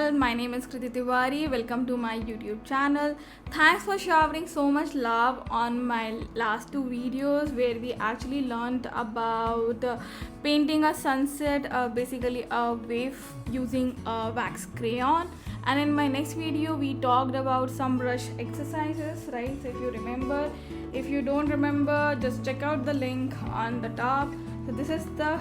channel. My name is Kriti Tiwari. Welcome to my YouTube channel. Thanks for showering so much love on my last two videos where we actually learned about painting a sunset, basically a wave using a wax crayon. And in my next video we talked about some brush exercises, right? So if you remember, if you don't remember, just check out the link on the top. So this is the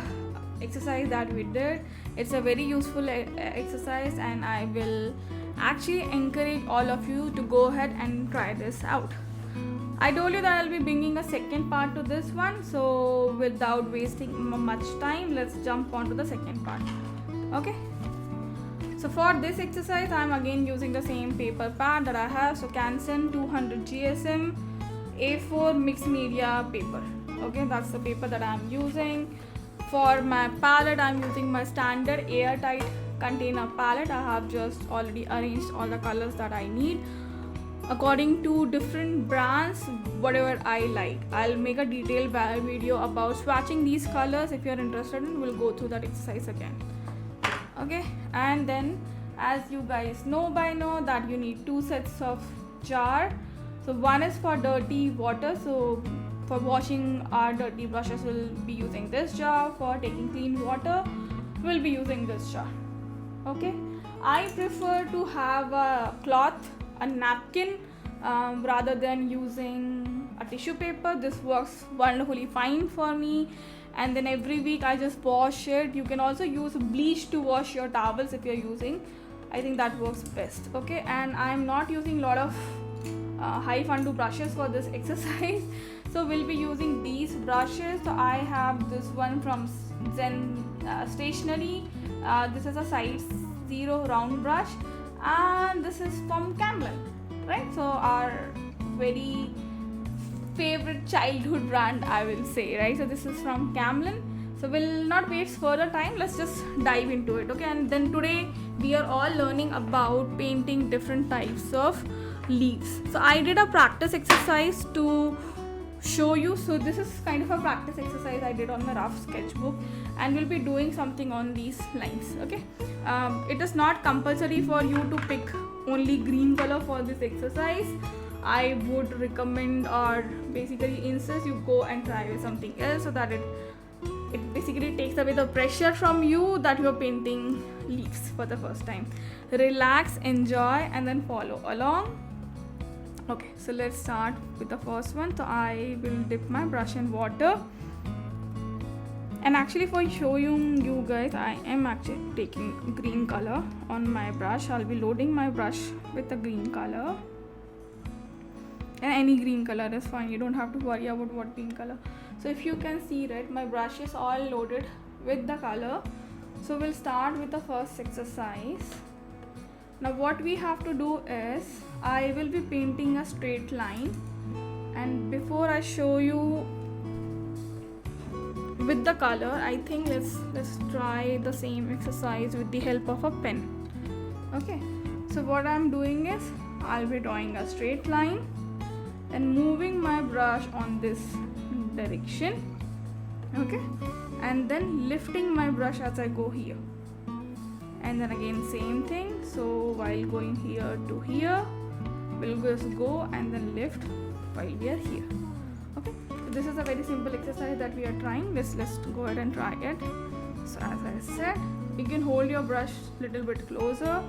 exercise that we did. It's a very useful exercise and I will actually encourage all of you to go ahead and try this out. I told you that I'll be bringing a second part to this one, so without wasting much time, let's jump on to the second part. Okay, so for this exercise I'm again using the same paper pad that I have, so Canson 200 GSM A4 mixed media paper. Okay, that's the paper that I'm using. For my palette, I'm using my standard airtight container palette. I have just already arranged all the colors that I need according to different brands, whatever I like. I'll make a detailed video about swatching these colors. If you're interested in, we'll go through that exercise again. Okay, and then as you guys know by now that you need two sets of jar. So one is for dirty water, so for washing our dirty brushes we'll be using this jar. For taking clean water we'll be using this jar. Okay, I prefer to have a cloth, a napkin, rather than using a tissue paper. This works wonderfully fine for me, and then every week I just wash it. You can also use bleach to wash your towels if you're using. I think that works best. Okay, and I'm not using a lot of high fundu brushes for this exercise, so we'll be using these brushes. So I have this one from Zen Stationery. This is a size 0 round brush, and this is from Camlin, right? So our very favorite childhood brand, I will say, right? So this is from Camlin. So we'll not waste further time, let's just dive into it. Okay, and then today we are all learning about painting different types of leaves. So I did a practice exercise to show you. So this is kind of a practice exercise I did on my rough sketchbook, and we'll be doing something on these lines. Okay, it is not compulsory for you to pick only green color for this exercise. I would recommend or basically insist you go and try with something else, so that it basically takes away the pressure from you that you're painting leaves for the first time. Relax, enjoy, and then follow along. Okay, so let's start with the first one. So I will dip my brush in water, and actually for showing you guys, I am actually taking green color on my brush. I'll be loading my brush with the green color, and any green color is fine. You don't have to worry about what green color. So if you can see, right, my brush is all loaded with the color. So we'll start with the first exercise. Now what we have to do is, I will be painting a straight line, and before I show you with the color, I think let's try the same exercise with the help of a pen. Okay, so what I'm doing is, I'll be drawing a straight line and moving my brush on this direction. Okay, and then lifting my brush as I go here, and then again same thing. So while going here to here, we'll just go and then lift while we are here. Okay, so this is a very simple exercise that we are trying. Let's go ahead and try it. So as I said, you can hold your brush a little bit closer.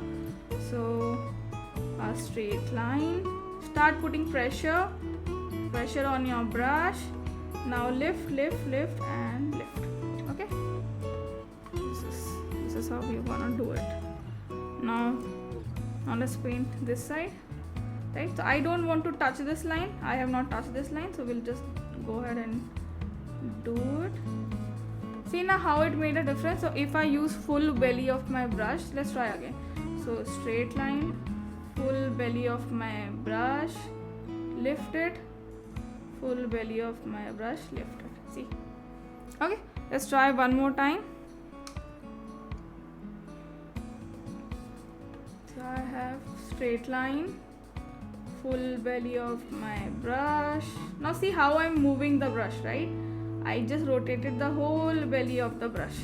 So a straight line, start putting pressure on your brush. Now lift, lift, lift, and lift. Okay, this is how we're gonna do it. Now let's paint this side, right? So I don't want to touch this line. I have not touched this line, so we'll just go ahead and do it. See now how it made a difference. So if I use full belly of my brush, let's try again. So straight line, full belly of my brush, lift it, full belly of my brush, lift it. See? Okay, let's try one more time. So I have straight line, full belly of my brush. Now see how I'm moving the brush, right? I just rotated the whole belly of the brush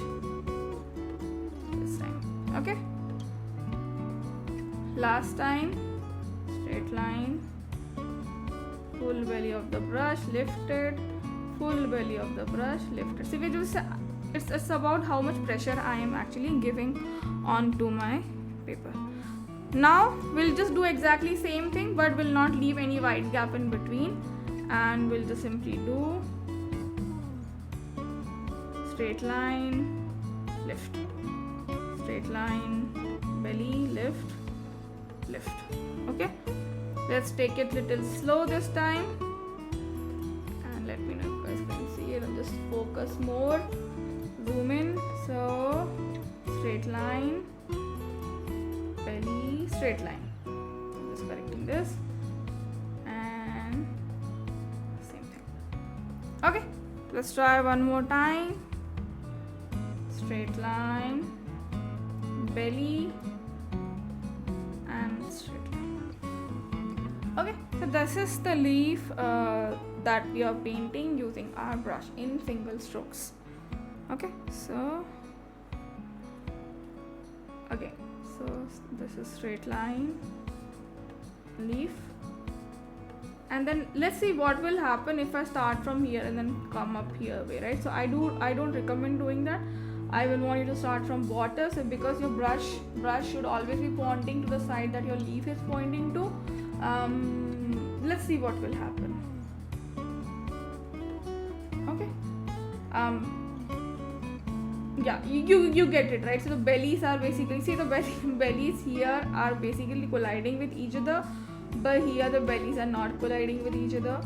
this time. Okay, last time. Straight line, full belly of the brush, lifted, full belly of the brush, lifted. See, it's about how much pressure I am actually giving onto my paper. Now we'll just do exactly same thing, but we'll not leave any wide gap in between, and we'll just simply do straight line, lift, straight line, belly, lift, lift. Okay, let's take it little slow this time, and let me know if you guys can see it. I'll just focus more, zoom in. So straight line, belly, straight line. I'm just correcting this, and same thing. Okay, let's try one more time. Straight line, belly, and straight line. Okay, so this is the leaf that we are painting using our brush in single strokes. Okay, so again, so this is straight line, leaf, and then let's see what will happen if I start from here and then come up here way, right? So I don't recommend doing that. I will want you to start from water, so because your brush should always be pointing to the side that your leaf is pointing to. Let's see what will happen. Okay. Yeah, you get it, right? So the bellies are basically, see, the bellies here are basically colliding with each other, but here the bellies are not colliding with each other.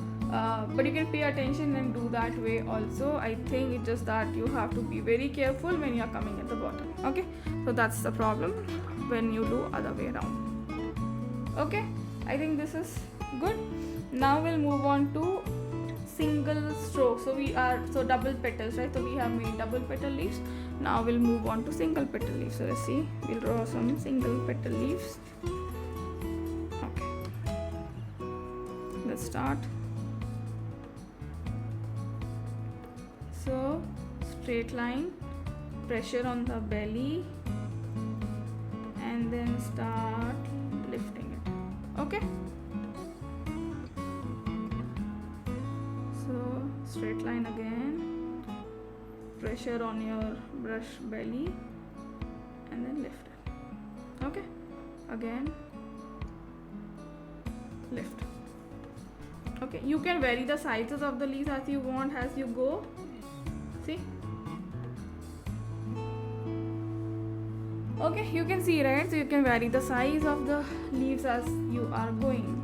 But you can pay attention and do that way also. I think it's just that you have to be very careful when you're coming at the bottom. Okay, so that's the problem when you do other way around. Okay, I think this is good. Now we'll move on to single stroke. So double petals, right? So we have made double petal leaves. Now we'll move on to single petal leaves. So let's see, we'll draw some single petal leaves. Okay, let's start. So straight line, pressure on the belly, and then start lifting it. Okay, so straight line again, pressure on your brush belly, and then lift it. Okay, again, lift. Okay, you can vary the sizes of the leaves as you want as you go. See, okay, you can see, right? So you can vary the size of the leaves as you are going.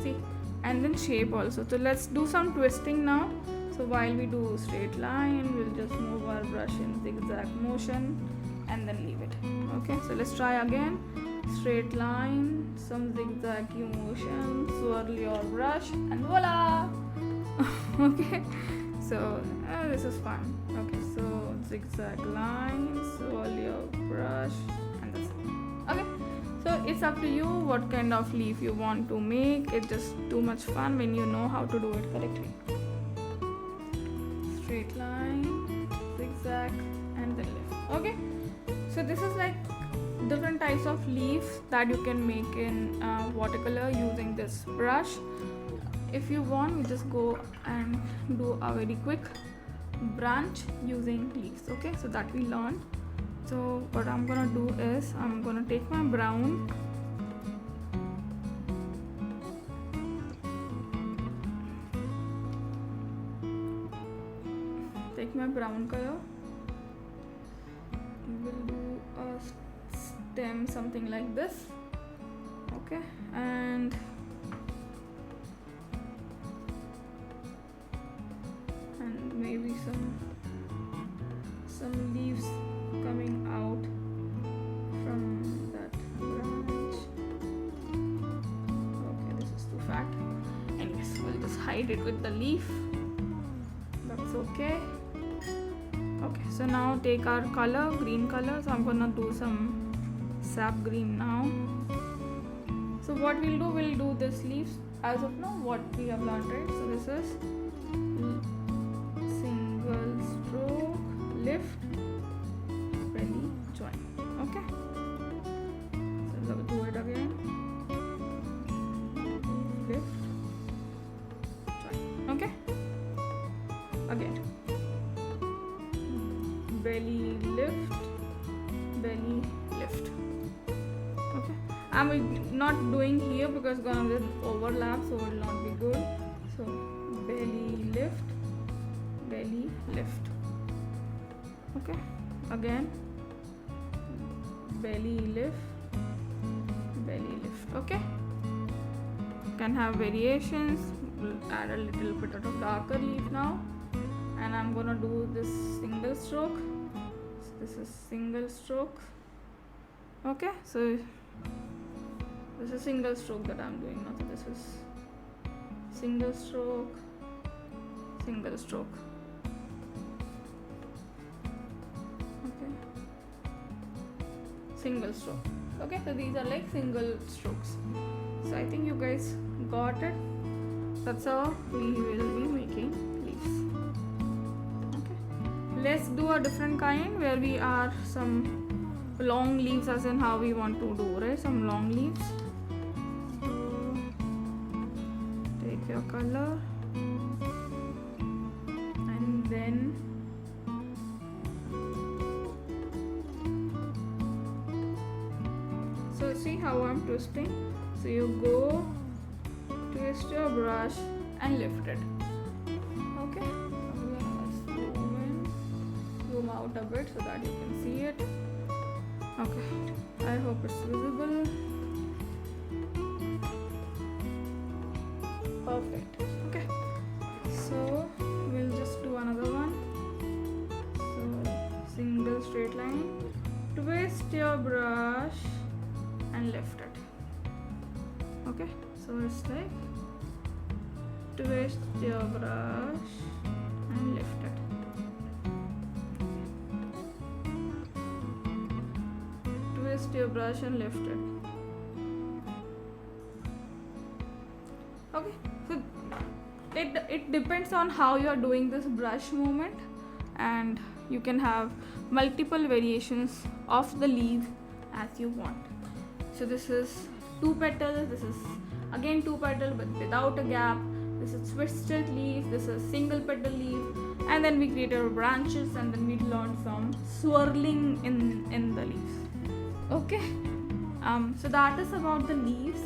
See, and then shape also. So let's do some twisting now. So while we do straight line, we'll just move our brush in zigzag motion and then leave it. Okay, so let's try again. Straight line, some zigzag motion, swirl your brush, and voila. Okay, so this is fun. Okay, so zigzag line, swirl your brush, and that's it. Okay, so it's up to you what kind of leaf you want to make. It's just too much fun when you know how to do it correctly. Straight line, zigzag, and then lift. Okay, so this is like different types of leaves that you can make in watercolor using this brush. If you want, we just go and do a very quick branch using leaves. Okay, so that we learned. So what I'm gonna do is I'm gonna take my brown, color. We'll do a stem, something like this. Okay, and maybe some leaves coming out from that branch. Okay, this is too fat. Anyways, we'll just hide it with the leaf. That's okay. Okay, so now take our color, green color. So I'm gonna do some sap green now. So what we'll do this leaves as of now, what we have learned, right? So this is single stroke, lift, belly, join. Okay, lift, belly lift. Okay, I'm not doing here because gonna be overlap, so it will not be good. So belly lift, belly lift. Okay, again belly lift, belly lift. Okay, can have variations. We'll add a little bit of darker leaf now, and I'm gonna do this single stroke. So this is single stroke. Okay, so this is single stroke that I'm doing now. So this is single stroke, single stroke. Okay, single stroke. Okay, so these are like single strokes. So I think you guys got it. That's how we will be making leaves. Okay, let's do a different kind where we are some long leaves, as in how we want to do, right? Some long leaves. So take your color and then so see how I'm twisting. So you go twist your brush and lift it. Okay, zoom out a bit so that you can see it. Okay, I hope it's visible. Perfect. Okay, so we'll just do another one. So single straight line, twist your brush and lift it. Okay, so it's like twist your brush and lift it. Twist your brush and lift it. Okay, so it depends on how you are doing this brush movement, and you can have multiple variations of the leaf as you want. So this is 2 petals, this is again 2 petals but without a gap, this is twisted leaf, this is single petal leaf, and then we create our branches, and then we learn some swirling in the leaves. Okay, so that is about the leaves,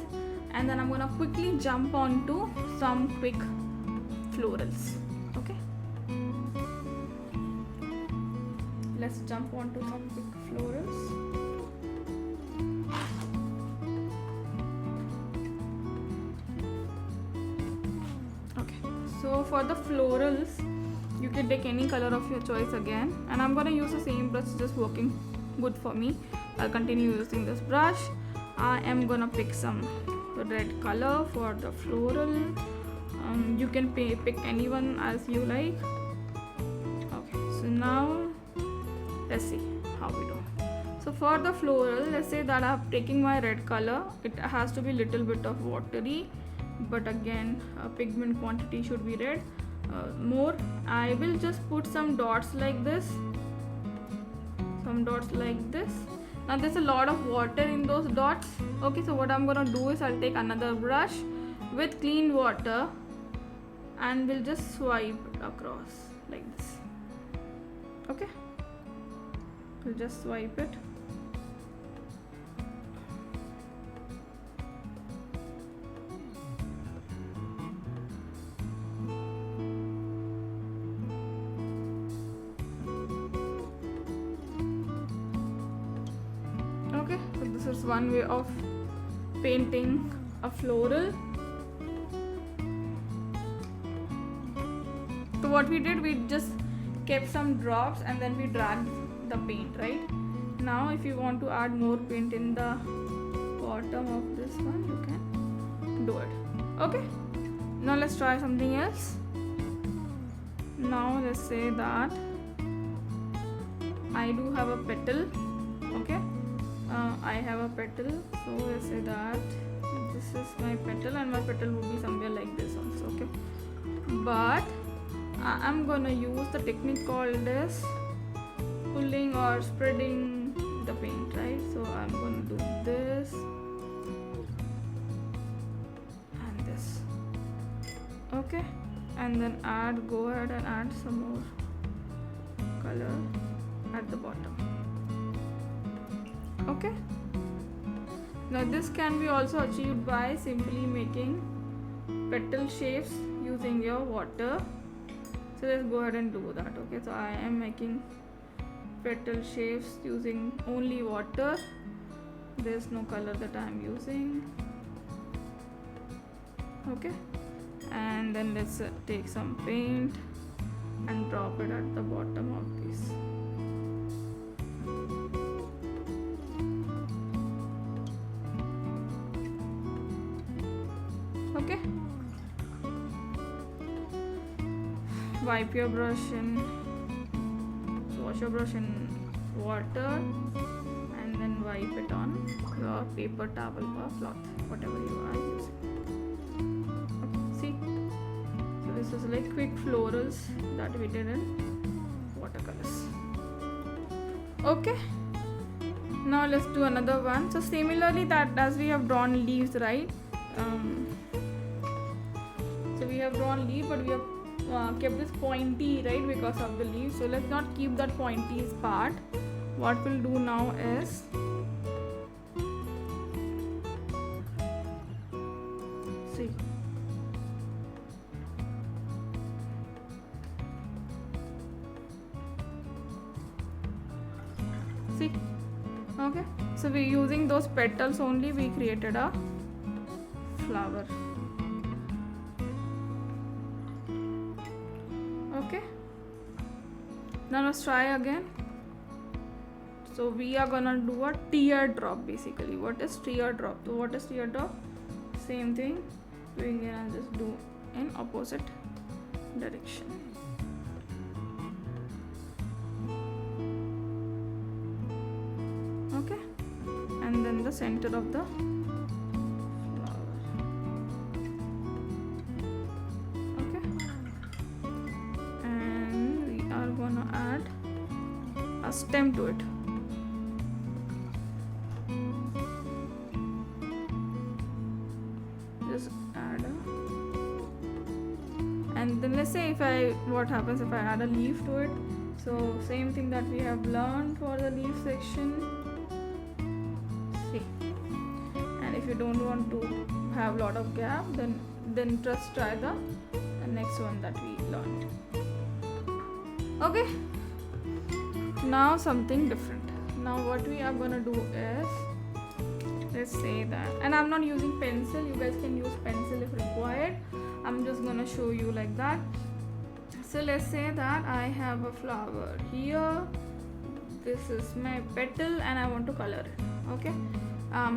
and then I'm gonna quickly jump on to some quick florals. Okay, let's jump on to some quick florals. So for the florals, you can take any color of your choice again, and I'm gonna use the same brush, just working good for me. I'll continue using this brush. I am gonna pick some red color for the floral. You can pick anyone as you like. Okay, so now let's see how we do. So for the floral, let's say that I'm taking my red color. It has to be little bit of watery, but again pigment quantity should be red. More, I will just put some dots like this, some dots like this. Now there's a lot of water in those dots. Okay, so what I'm gonna do is I'll take another brush with clean water and we'll just swipe it across like this. Okay, we'll just swipe it. Okay, so this is one way of painting a floral. So what we did, we just kept some drops and then we dragged the paint, right? Now if you want to add more paint in the bottom of this one, you can do it. Okay, now let's try something else. Now let's say that I do have a petal. Okay, I have a petal, so let's say that this is my petal and my petal will be somewhere like this also. Okay, but I'm gonna use the technique called as pulling or spreading the paint, right? So I'm gonna do this and this. Okay, and then go ahead and add some more color. at the bottom. Okay, now this can be also achieved by simply making petal shapes using your water. So let's go ahead and do that. Okay, so I am making petal shapes using only water. There's no color that I am using. Okay, and then let's take some paint and drop it at the bottom of this. Okay, wipe your brush in, wash your brush in water and then wipe it on your paper towel or cloth, whatever you are using. Okay, see, so this is like quick florals that we did in watercolors. Okay, now let's do another one. So similarly, that as we have drawn leaves, right? So we have drawn leaf, but we have kept this pointy, right, because of the leaf. So let's not keep that pointy part. What we'll do now is see, okay, so we're using those petals only. We created a flower. Okay, now let's try again. So we are gonna do a teardrop basically. What is teardrop? So what is teardrop? Same thing, we can just do in opposite direction. Okay, and then the center of the flower. Okay, and we are gonna add a stem to it. Just add and then let's say what happens if I add a leaf to it. So same thing that we have learned for the leaf section. See, and if you don't want to have lot of gap, then just try the next one that we learned. Okay, now something different. Now what we are gonna do is, let's say that, and I'm not using pencil, you guys can use pencil if required. I'm just gonna show you like that. So let's say that I have a flower here, this is my petal and I want to color it. Okay,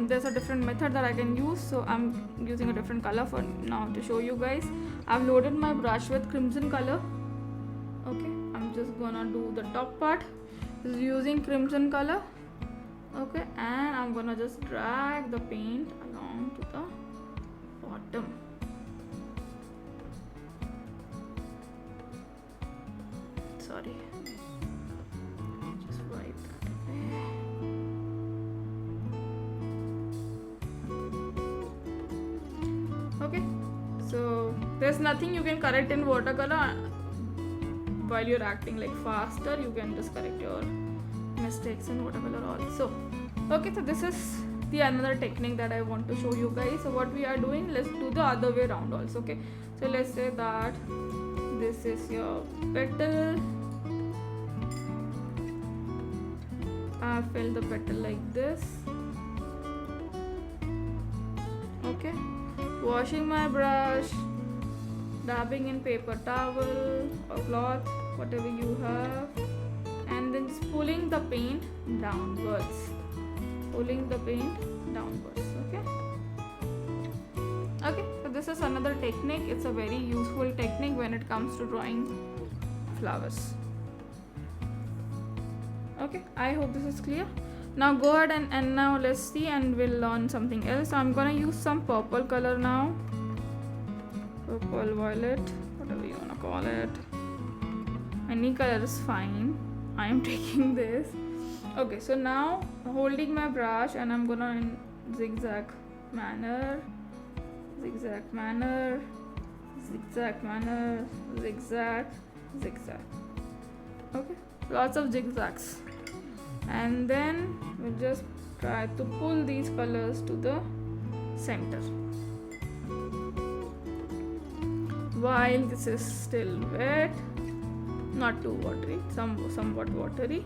there's a different method that I can use, so I'm using a different color for now to show you guys. I've loaded my brush with crimson color. Okay, I'm just gonna do the top part using crimson color. Okay, and I'm gonna just drag the paint along to the bottom. Sorry, just wipe that away. Okay, so there's nothing you can correct in watercolor. While you're acting like faster, you can just correct your mistakes in watercolor also. Okay, so this is the another technique that I want to show you guys. So what we are doing, let's do the other way around also. Okay, so let's say that this is your petal. I fill the petal like this. Okay, washing my brush, dabbing in paper towel or cloth, whatever you have, and then just pulling the paint downwards. Okay, so this is another technique. It's a very useful technique when it comes to drawing flowers. Okay, I hope this is clear. Now go ahead and now let's see, and we'll learn something else. I'm gonna use some purple color now. Purple, violet, whatever you wanna call it. Any color is fine. I am taking this. Okay, so now holding my brush, and I'm gonna in zigzag manner, zigzag, zigzag. Okay, lots of zigzags. and then we'll just try to pull these colors to the center. While this is still wet, not too watery, somewhat watery.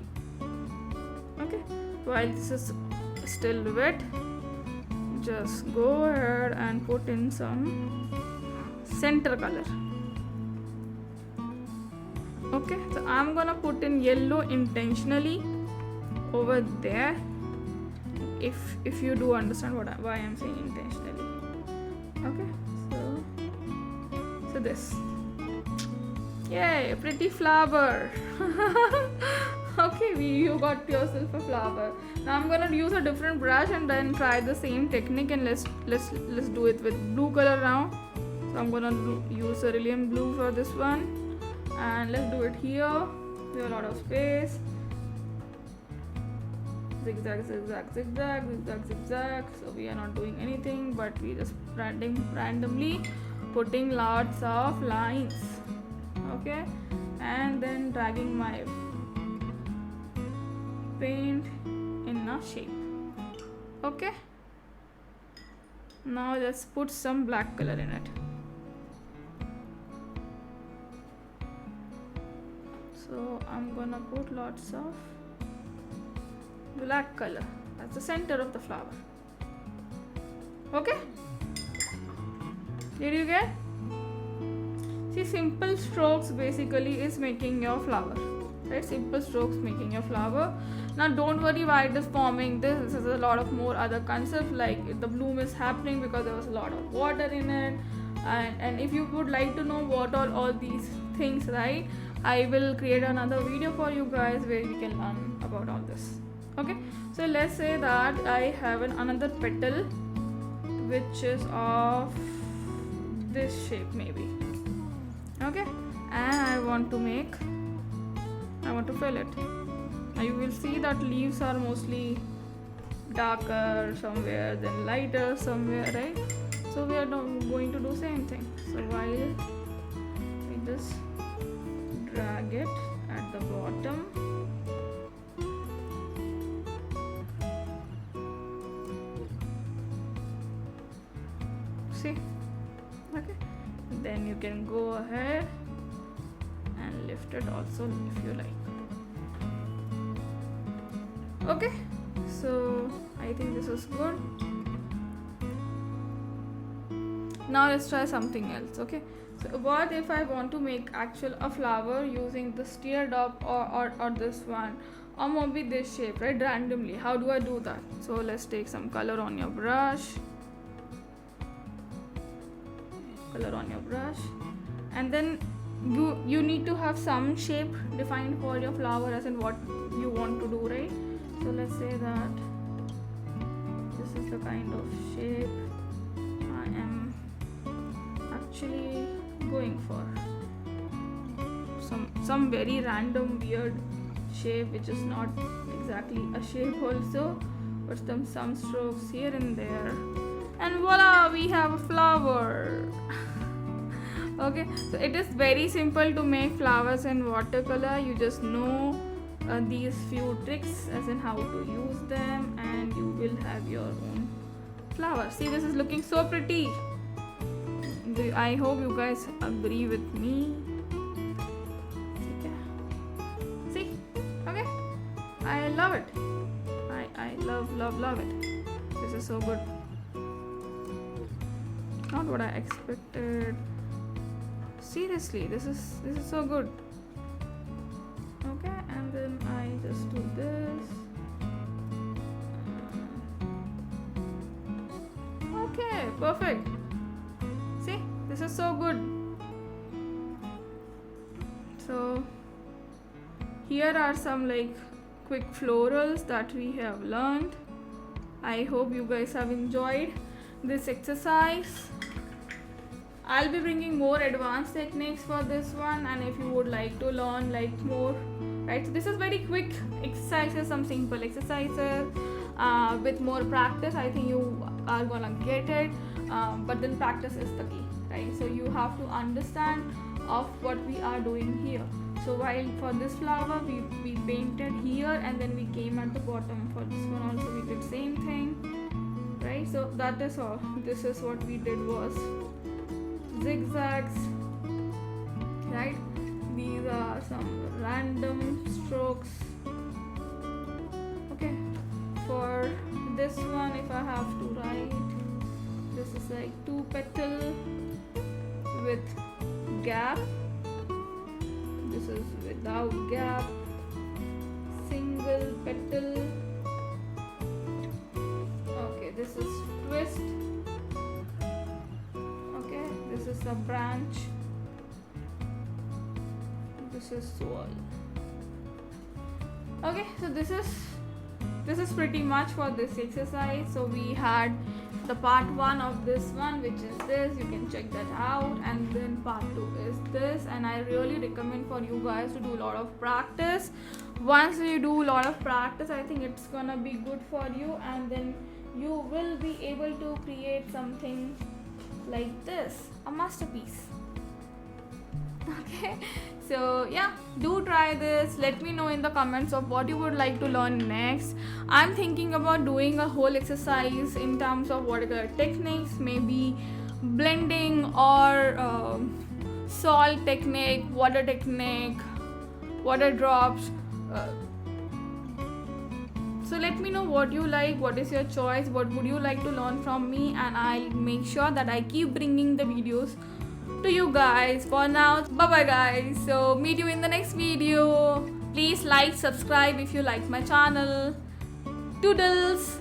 Okay, while this is still wet, just go ahead and put in some center color. Okay, so I'm gonna put in yellow intentionally over there. If you do understand why I'm saying intentionally. Okay, so this, yay, pretty flower. Okay, you got yourself a flower. Now I'm gonna use a different brush and then try the same technique, and let's do it with blue color now. So I'm gonna use cerulean blue for this one, and let's do it here. We have a lot of space. Zigzag, zigzag, zigzag, zigzag, zigzag. So we are not doing anything, but we just randomly putting lots of lines. Okay, and then dragging my paint in a shape. Okay, now let's put some black color in it. So I'm gonna put lots of black color. That's the center of the flower. Okay, did you get? See, simple strokes basically is making your flower, right? Simple strokes making your flower. Now don't worry why it is forming this. This is a lot of more other concepts, like the bloom is happening because there was a lot of water in it. And if you would like to know what all these things, right, I will create another video for you guys where we can learn about all this. Okay, so let's say that I have another petal which is of this shape maybe. Okay, and I want to fill it. Now you will see that leaves are mostly darker somewhere, then lighter somewhere, right? So we are going to do same thing. So while we just drag it at the bottom, see, okay, then you can go ahead and lift it also if you like. Okay, so I think this is good. Now let's try something else. Okay, so what if I want to make a flower using this teardrop or this one, or maybe this shape, right, randomly? How do I do that? So let's take some color on your brush, and then you need to have some shape defined for your flower, as in what you want to do, right? So let's say that this is the kind of shape I am actually going for. Some very random weird shape which is not exactly a shape also, but some strokes here and there, and voila, we have a flower. Okay, so it is very simple to make flowers in watercolor. You just know these few tricks, as in how to use them, and you will have your own flower. See, this is looking so pretty. I hope you guys agree with me. See, okay, I love it. I love it. This is so good. Not what I expected. Seriously, this is so good. Okay, and then I just do this. Okay, perfect. See, this is so good. So here are some like quick florals that we have learned. I hope you guys have enjoyed this exercise. I'll be bringing more advanced techniques for this one, and if you would like to learn like more, right, so this is very quick exercises, some simple exercises. With more practice, I think you are gonna get it, but then practice is the key, right? So you have to understand of what we are doing here. So while for this flower we painted here, and then we came at the bottom. For this one also we did same thing, right? So that is all. This is what we did, was zigzags, right? These are some random strokes. Okay, for this one, if I have to write, this is like 2 petal with gap, this is without gap, single petal. Okay, this is twist. Okay, this is a branch, this is swirl. Okay, so this is pretty much for this exercise. So we had the part 1 of this one, which is this, you can check that out, and then part 2 is this. And I really recommend for you guys to do a lot of practice. Once you do a lot of practice, I think it's gonna be good for you, and then you will be able to create something like this, a masterpiece. Okay, so yeah, do try this. Let me know in the comments of what you would like to learn next. I'm thinking about doing a whole exercise in terms of watercolor techniques, maybe blending or salt technique, water technique, water drops. So let me know what you like, what is your choice, what would you like to learn from me, and I'll make sure that I keep bringing the videos to you guys. For now, bye bye guys. So meet you in the next video. Please like, subscribe if you like my channel. Toodles.